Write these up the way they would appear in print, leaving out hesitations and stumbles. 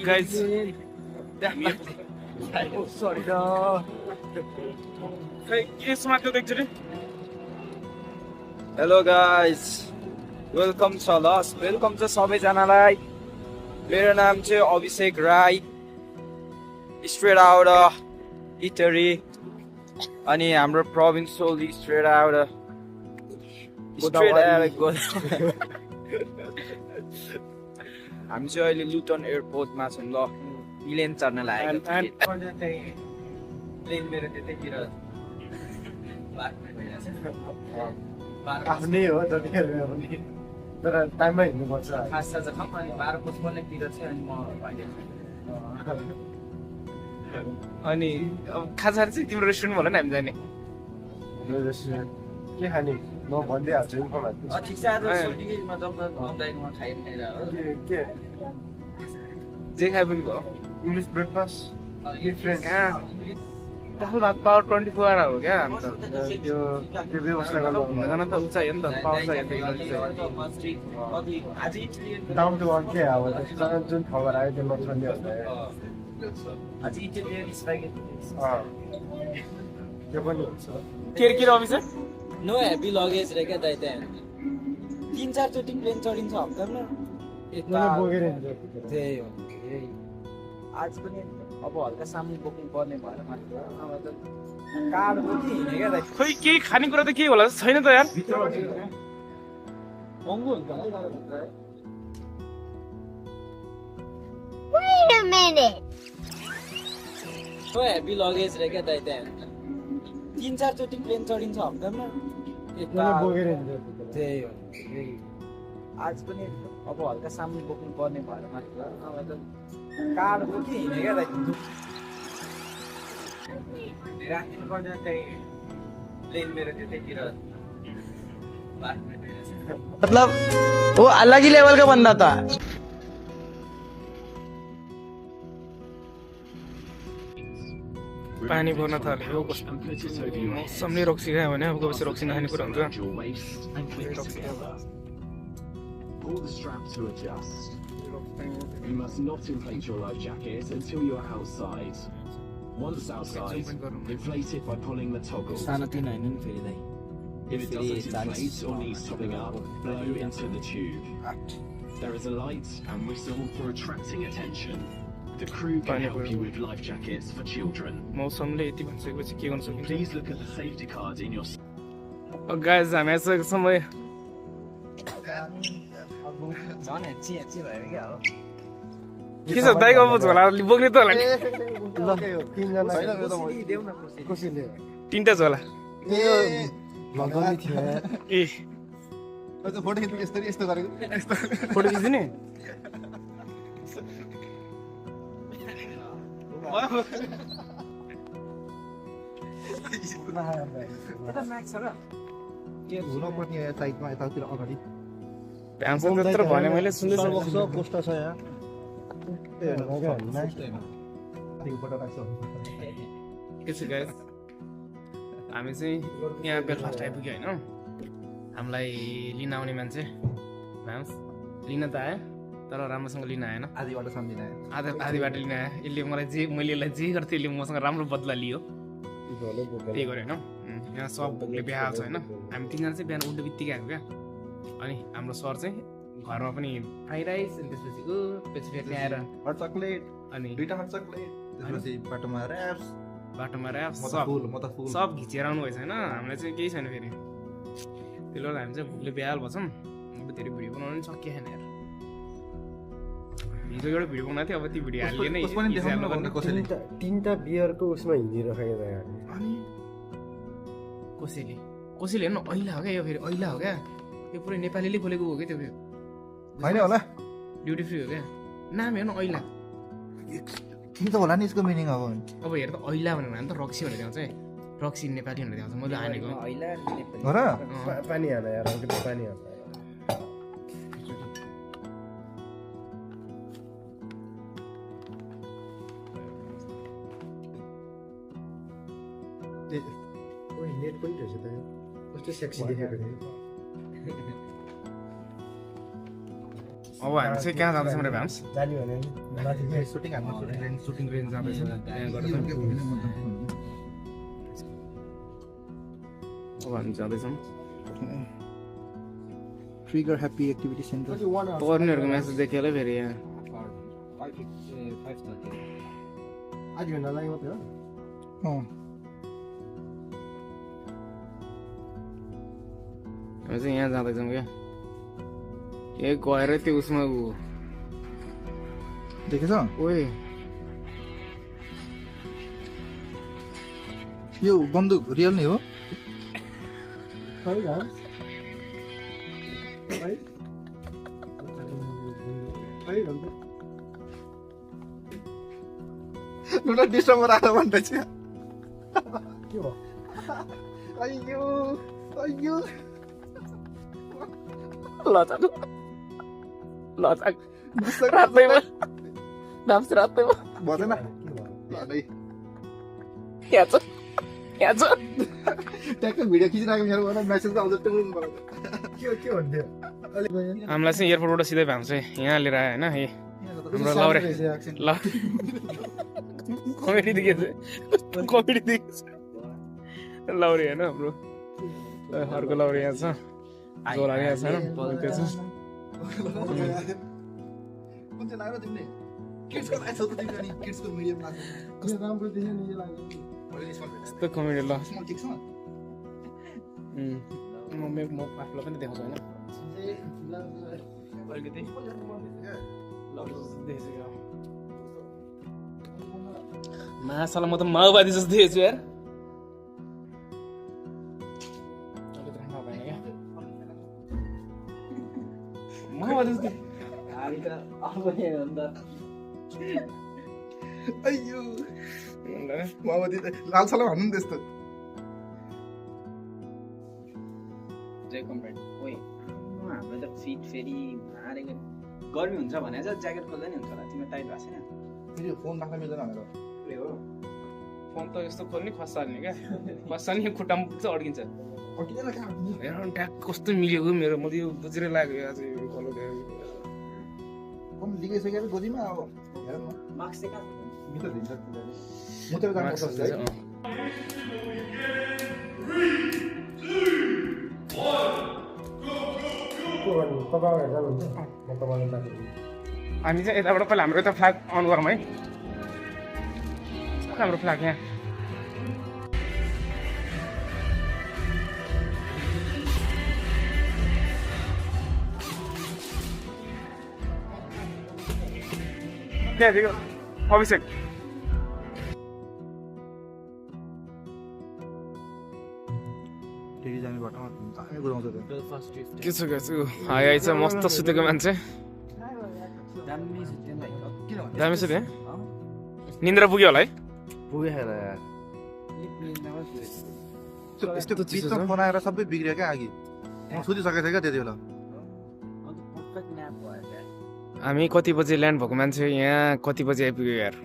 Guys, sorry Hello guys, welcome to us. Welcome to सबैजनालाई. मेरो नाम चाहिँ अभिषेक राई. Straight out Italy. अनि हाम्रो provincial straight out हामी चाहिँ अहिले लुटन एयरपोर्टमा छौँ ल. प्लेन चढ्न लागेको. प्लेन मेरो त्यतैतिर आफ्नै हो जतिखेर पनि तर टाइममा हिँड्नुपर्छ खास चाहिँ खप्ने 12:55 चाहिँ अनि म अनि अब खाजा चाहिँ तिम्रो रेस्टुरेन्ट होला नि हामी जाने. रेस्टुरेन्ट के खाने म भन्दै हाल्छु इन्फर्मेसन ठिक छ आज सोटिङमा जम्मा अनलाइनमा खाइरहेको हो. के जे खाए पनि भयो. इङ्ग्लिस ब्रेकफास्ट डिफरेन्ट दाल भात पावर 24 आवर हो क्या हामी त. त्यो व्यवस्था गर्नु हुँदैन त उचाइ हो नि त पावर चाहियो. डाउन टु अर्थ के अब जुन खबर आयो त्यो नछन्ने हुन्छ त्यो पनि हुन्छ के अफिसर नो हेभी लगेज रे क्या दाइ त्यहाँ 3-4 चोटि प्लेन चढिन्छ हप्तामा बोकेर त्यही हो. आज पनि अब हल्का सामु बोक्नु पर्ने भएर मात्र अब त कार्ड बोकी हिँड्ने क्या दाइ. खोइ केही खानेकुरा त के होला छैन त यार. महँगो हुन्छ है. Wait a minute. No heavy luggage रे क्या दाइ त्यहाँ 3-4 चोटि प्लेन चढिन्छ हप्तामा बोकेर त्यही हो. आज पनि अब हल्का सामु बोक्नु पर्ने भएर मात्र अब त कार्ड बोकी हिँड्ने क्या दाइ. राख्नु पर्ने चाहिँ प्लेन मेरो त्यतैतिर मतलब वो अलग ही लेवल का बंदा था. पानी पर्न थाल्यो. मौसमले रक्सी खायो भने अब गएपछि रक्सी नखाने कुरा हुन्छ. Pull the strap to adjust. You must not inflate your life jacket until you're outside. Once outside, inflate it by pulling the toggle. सानोतिनो हैन नि फेरि दाइ. If it doesn't inflate or needs topping up, blow into the tube. There is a light and whistle for attracting attention. The crew can help you with life jackets for children. मौसमले यति भनिसकेपछि के गर्न सकिन्छ. Please look at the safety card in your. Guys हामी आइसकेको समय झन् हेची भयो क्या हो. के छ दाइको अब झोला बोक्ने त होला नि. तीनजना कसैले तीनटा झोला लगनी थियो ए फोटो खिच्नु यस्तो गरेको फोटो खिच्ने. हुनुपर्ने साइडमा यतातिर अगाडि भ्यान्स त्यत्रो भने मैले सुन्दैछु. पोस्ट छ यहाँ के छ गाइस हामी चाहिँ यहाँ बेलफास्ट आइपुग्यो होइन. हामीलाई लिन आउने मान्छे भ्यान्स लिन त आयो तर राम्रोसँग लिन आएन. आधी बाटो सम्झिन आधी बाटो लिन आयो. यसले मलाई मैले यसलाई जे गर्थेँ यसले मसँग राम्रो बदला लियो. त्यही गऱ्यो होइन. यहाँ सब भोकले बिहा छ होइन. हामी तिनजना चाहिँ बिहान उठ्दो बित्तिकै आएको क्या. अनि हाम्रो सर चाहिँ घरमा पनि फ्राई राइस अनि त्यसपछि पछि फेरि आएर हट चकलेट अनि दुईटा हट चकलेट त्यसपछि बाटोमा र्याप्स सब घिचेर आउनु भएछ होइन. हामीलाई चाहिँ केही छैन फेरि. त्यसले गर्दा हामी चाहिँ भोकले बिहाल भन्छौँ. अब धेरै भिडियो बनाउनु पनि सकिएन यार. हिजो एउटा भिडियो बनाएको थियो अब त्यो भिडियो हालिए नै तीनटा बियरको उसमा हिँडिरहेको अनि कसैले हेर्नु ऐला हो क्या. यो फेरि ऐला हो क्या. यो पुरै नेपालीले खोलेको हो क्या. त्यो होइन होला ड्युटी फ्री हो क्या. नाम हेर्नु ऐला. के त होला नि यसको मिनिङ अब हेर त ऐला भनेर भने त रक्सी भनेर देखाउँछ है. रक्सी नेपाली भनेर देखाउँछ. मैले हानेको हो र पानी हाल यार पानी हाल. नेट पनि रहेछ त कस्तो सेक्सी देखेको थियो. अब हामी चाहिँ कहाँ जाँदैछौँ रे भ्याम्स जाने भने नि सुटिङ हाम्रो सुटिङ रेन्ज जाँदैछ त्यहाँ गर्दैछौँ अब हामी जाँदैछौँ ट्रिगर ह्याप्पी एक्टिभिटी सेन्टर तरुणहरूको म्यासेज देखेँ होला फेरि यहाँ आधी घन्टा लाग्यो मात्रै हो हामी चाहिँ यहाँ जाँदैछौँ क्या ए गएर त्यो उसमा ऊ देखेछ ओए यो बन्दुक रियल नै हो खै घाम खै भन्छ एउटा डिस्टर्बर आएर भन्दैछ के हो अಯ್यो अಯ್यो लचक रातैमा भ्याम्स रातैमा भएन यहाँ छ ट्याक्कै भिडियो खिचिरहेको मेरो मेसेज आउँछ के भन्थ्यो हामीलाई चाहिँ एयरपोर्टबाट सिधै भ्याम्स चाहिँ यहाँ लिएर आयो होइन ए हाम्रो लौरे कमेडी देखेछ लौरे होइन हाम्रो अर्को लौरे यहाँ छ जोला यहाँ छ त्यो छ कुन चाहिँ लाग्यो तिमीले किड्सको लाग्छ त तिमीले अनि किड्सको मिडियम लाग्छ कस्तो राम्रो देख्यो नि यो लाग्यो यस्तो कमेडी ल स्मल ठिक छ म आफूलाई पनि देखाउँछु होइन अलिकति मासाला म त माओवादी जस्तो देखेछु यार माओवादी जस्तो अయ్యో माओवादी लालसाला भन्नु नि त्यस्तो जय कम्रेड ओइ हाम्रो त फिट फेरि मारेको गर्मी हुन्छ भने चाहिँ ज्याकेट खोल्दा नि हुन्छ होला तिम्रो टाइट भएको छैन फेरि फोन राख्न मिल्दैन भनेर फोन त यस्तो खोल्ने खसाल्ने क्या खसाल्ने खुट्टामा पुग्छ अड्किन्छ अकिन कहाँ हेर ट्याक कस्तो मिलेको मेरो म त यो बुझिरै लाग्यो आज यो कलर कम लिगेसकेर गोजीमा अब हेर न मार्क्स चाहिँ कहाँ मिटर दिन्छ म त जानु पर्छ है तपाईँ जानुहुन्छ म तपाईँलाई बाटो हामी चाहिँ यताबाट पहिला हाम्रो यता फ्ल्याग अन गरौँ है हाम्रो फ्ल्याग यहाँ त्यहाँदेखि अभिषेक डेली जाने बाटोमा दामी गुराउँछ त्यो के छ हाई हाई छ मस्त सुतेको मान्छे दामी छ त्यहाँ निन्द्रा पुग्यो होला है पुग्यो हेर यार यस्तो चिसो बनाएर सबै बिग्रियो क्या अघि म सुतिसकेको थिएँ क्या त्यति बेला हामी कति बजे ल्यान्ड भएको मान्छे यहाँ कति बजे आइपुग्यो यार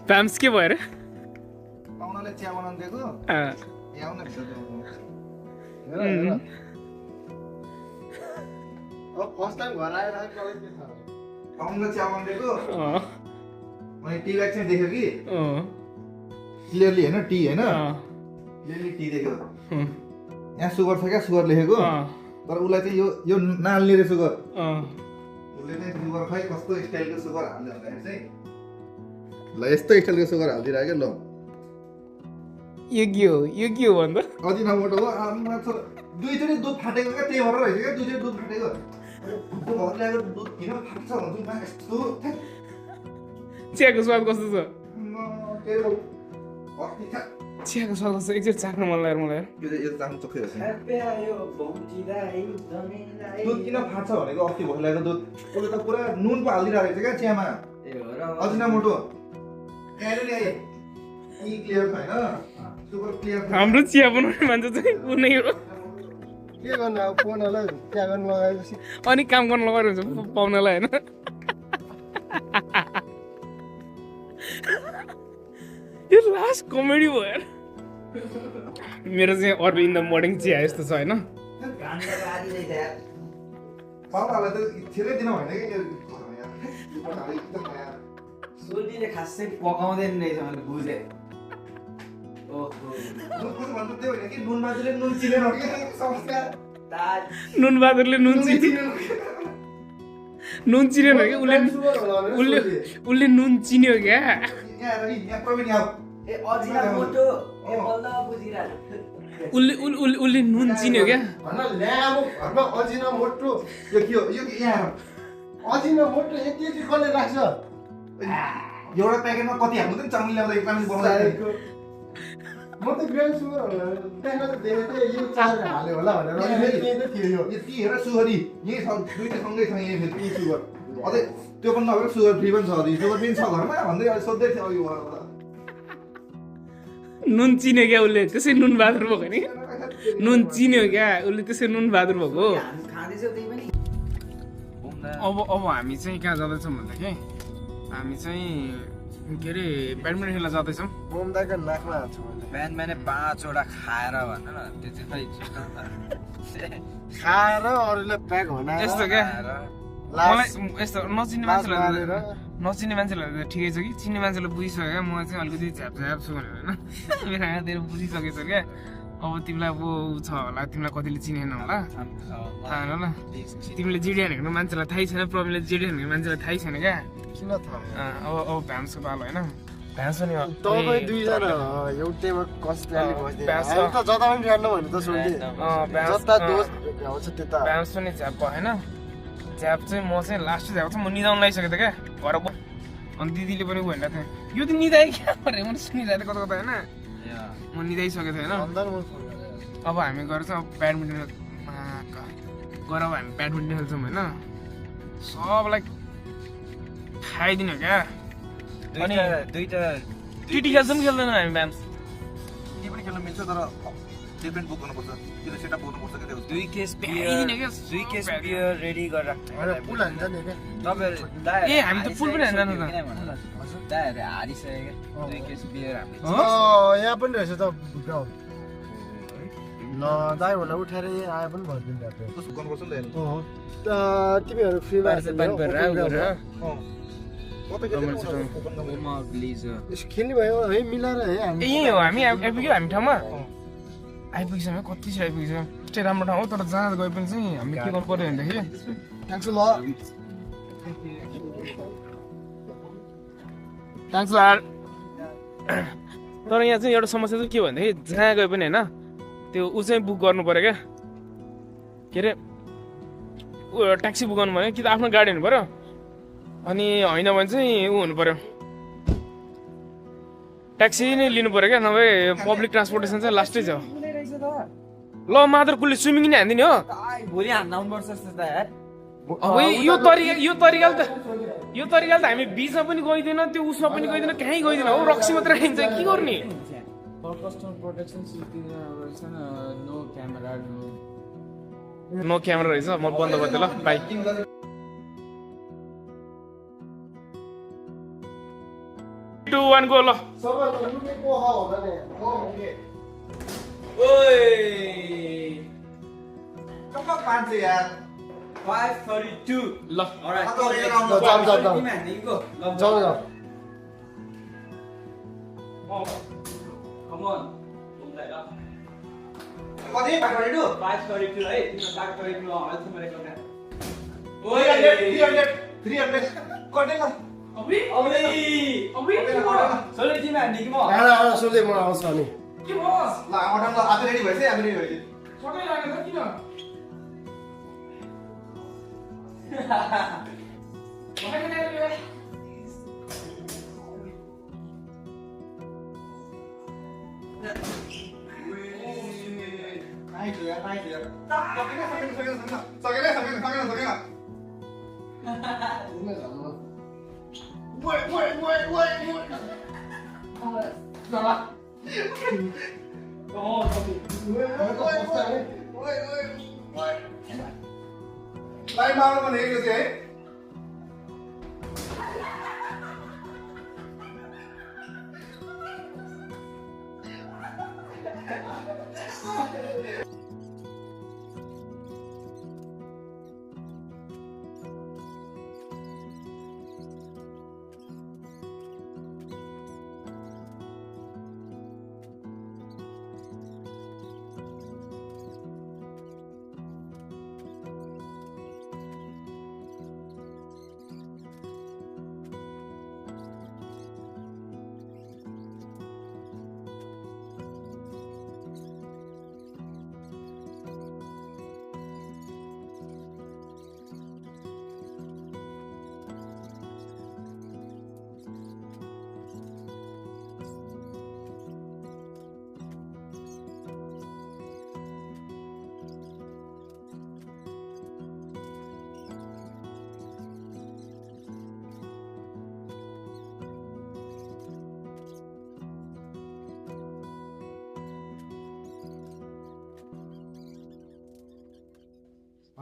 प्याम्स के भयो अरे पाहुनाले चिया बनाउनु दिएको यहाँ भित्र फर्स्ट टाइम घर आएर पाहुनाले चिया बनाउनु दिएको अनि टी ब्याग चाहिँ देख्यो कि क्लियरली होइन टी होइन क्लियरली टी देख्यो यहाँ सुगर छ क्या सुगर लेखेको तर उसलाई चाहिँ यो नाल्ने रे सुगर उसले चाहिँ सुगर खै कस्तो स्टाइलको सुगर हाल्दै भन्दाखेरि चाहिँ ल यस्तो स्टाइलको सुगर हालिदिएर क्या ल यो के हो भन्दा अति नमोटो हो आमा छोरा दुईचोटि दुध फाटेको क्या त्यही भएर रहेछ क्या दुईचोटि दुध फाटेको घर ल्याएको दुध किन फाट्छ भन्छु मा यस्तो चियाको स्वाद कस्तो छ अस्ति छ चियाको स्वाद कस्तो एकचोटि चाख्नु मन लाग्यो मलाई यो चाहिँ यो चाख्नु चोखै रहेछ आयो भौजीलाई जमिनलाई दुध किन फाट्छ भनेको अस्ति घर ल्याएको दुध उसले त पुरा नुन पो हालिदिरहेको रहेछ क्या चियामा अझै नमोटो क्लियर छैन सुगर क्लियर हाम्रो चिया बनाउने मान्छे चाहिँ ऊ नै हो के गर्नु अब फोनहरूलाई चिया गर्नु लगाएपछि अनि काम गर्नु लगाएर हुन्छ पाउनलाई होइन यो लास्ट कमेडी भयो यार मेरो चाहिँ अरू इन द मर्निङ चिया यस्तो छ होइन पापालाई त छिरै दिन होइन कि सोल्टीले खासै पकाउँदैन रहेछ मैले बुझेँ ओहो भन्नु त्यो होइन कि नुन माजुले नुन चिनेन कि समस्या नुन बहादुरले नुन चिनेन कि उसले नुन चिन्यो क्या यहाँ प्रवीण यहाँ ए अजिना मोटो ए बल्ल बुझिरहेको उसले नुन चिन्यो क्या भन्न ल्यामो घरमा अजिना मोटो यो के हो यो यहाँ अजिना मोटो यति कसले राख्छ एउटा प्याकेटमा कति हाल्नु नि चाउमिन ल्याउँदा एक पानी बनाउँदा म त ग्रान्ड सुगर त्यहाँ त देखेको थिएँ यो चार हाल्यो होला भनेर यही त थियो यो यति हेर सुगरी यही छ दुईटा सँगै छ यही फेरि सुगर अझै त्यो पनि नभएर सुगर फ्री पनि छ सुगर पनि छ घरमा भन्दै अहिले सोध्दै थियो अघि नुन चिन्यो क्या उसले त्यसै नुन बहादुर भएको नि नुन चिन्यो क्या उसले त्यसै नुन बहादुर भएको हामी खाँदैछौँ त्यही पनि अब हामी चाहिँ कहाँ जाँदैछौँ भन्दाखेरि हामी चाहिँ के अरे ब्याडमिन्टन खेल्न जाँदैछौँ मोमदाको नाकमा हाल्छु मैले बिहान 5वटा खाएर भन न त्यो चाहिँ खै खाएर अरूलाई प्याक बनाएर यस्तो क्या मलाई यस्तो नचिन्ने मान्छेलाई त ठिकै छ कि चिन्ने मान्छेलाई बुझिसक्यो क्या म चाहिँ अलिकति झ्याप छु भनेर होइन मेरो आमा तेरो बुझिसकेछ क्या अब तिमीलाई अब छ होला तिमीलाई कतिले चिनेन होला थाहा होइन होला तिमीले जिडिएन हेर्नु मान्छेलाई थाहै छैन प्रवीणले जिडिएन हेर्नु मान्छेलाई थाहै छैन क्या किन थाहा अब भ्याम्सको पालो होइन भ्याम्स पनि तपाईँ दुईजना एउटैमा कसले बस्दै हामी त जता पनि जान्न भने त सोल्टी जता दोष भ्याउँछ त्यता भ्याम्स पनि झ्याप होइन झ्याप चाहिँ म चाहिँ लास्ट झ्याप चाहिँ म निदाउनु लागिसकेको थिएँ क्या घर अनि दिदीले पनि भनिरहेको थिएँ यो त निदाए क्या भनेर म सुनिरहेको थिएँ कता कता होइन म निदाइसकेको थिएँ होइन अब हामी गएर चाहिँ अब ब्याडमिन्टन गएर अब हामी ब्याडमिन्टन खेल्छौँ होइन सबलाई खाइदिनु क्या अनि दुईटा टिटी खेल्छौँ खेल्दैन हामी ब्याम्स के पनि खेल्न मिल्छ तर डिफरेन्ट बुक गर्नुपर्छ त्यो सेटअप गर्नुपर्छ क्या त्यो 2 केस भ्याइदिने क्या बियर रेडी गरेर राख्नु पुल हान्छ नि क्या तपाईहरु ए हामी त फुल पनि हान्दैन त दाइहरु हारिसक्यो क्या 2 केस बियर हामीले यहाँ पनि रहेछ त गाउँ ल दाइ होला उठाएर आए पनि भनिदिनु कस्तो गर्नुपर्छ नि त तिमीहरू फ्रीमा खेल्ने भयो है मिलाएर है हामी यही हो हामी आइपुग्यो हामी ठाउँमा आइपुगिसक्यो कति चाहिँ आइपुगिसक्यो यस्तै राम्रो ठाउँ हो तर जहाँ गए पनि चाहिँ हामीले के गर्नु पर्यो भनेदेखि थ्याङ्क्स ल थ्याङ्क्स लार तर यहाँ चाहिँ एउटा समस्या चाहिँ के भनेदेखि जहाँ गए पनि होइन त्यो ऊ चाहिँ बुक गर्नु पर्यो क्या के अरे ट्याक्सी बुक गर्नु पर्यो कि त आफ्नो गाडी हुनु पर्यो अनि होइन भने चाहिँ ऊ हुनु पर्यो ट्याक्सी नै लिनु पर्यो क्या नभए पब्लिक ट्रान्सपोर्टेसन चाहिँ लास्टै छ ल मात्र कुलले स्विमिङ नै हान्दिने हो भोलि हान्न आउनुपर्छ जस्तो त यार अब यो तरिकाले त हामी बिचमा पनि गइदिएन त्यो उसमा पनि गइदिएन कहीँ गइदिएन हो रक्सी मात्रै खाइन्छ के गर्ने कस्टमर प्रोटेक्सन नो क्यामेरा रहेछ म बन्द गरिदिएँ ल बाई टु वान गो ल कम्पा 5 यार 532 ल अलराइट जाऊ कम अन कति 542 532 है तिम्रो 532 अहिले मैले गर्दा 300 कटेला अबि सोले तिमी हान्ने कि म सोध्दै म आउँछु अनि के बस ल आउँदा आफै रेडी भइसक्यो हामी रेडी भइसक्यो सबै लागेछ किन लाइन मार्नु भनेको थियो है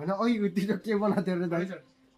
होइन अघिको त्यो के बनाएको थियो रे दाइ